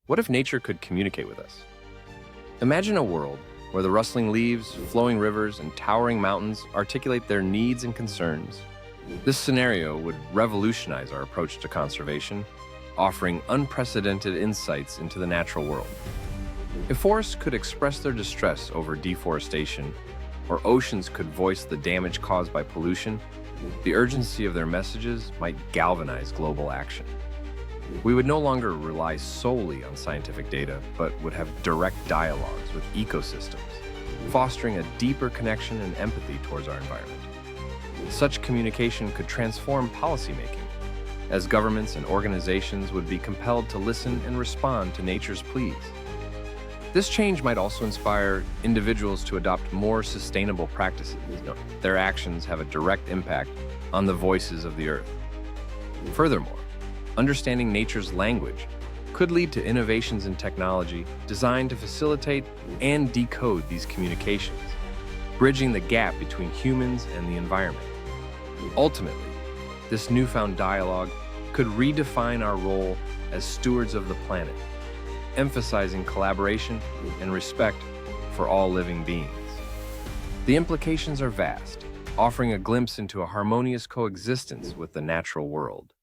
What if nature could communicate with us? Imagine a world where the rustling leaves, flowing rivers, and towering mountains articulate their needs and concerns. This scenario would revolutionize our approach to conservation, offering unprecedented insights into the natural world. If forests could express their distress over deforestation, or oceans could voice the damage caused by pollution, the urgency of their messages might galvanize global action. We would no longer rely solely on scientific data, but would have direct dialogues with ecosystems, fostering a deeper connection and empathy towards our environment. Such communication could transform policymaking, as governments and organizations would be compelled to listen and respond to nature's pleas. This change might also inspire individuals to adopt more sustainable practices. Their actions have a direct impact on the voices of the earth. Furthermore, understanding nature's language could lead to innovations in technology designed to facilitate and decode these communications, bridging the gap between humans and the environment. Ultimately, this newfound dialogue could redefine our role as stewards of the planet, emphasizing collaboration and respect for all living beings. The implications are vast, offering a glimpse into a harmonious coexistence with the natural world.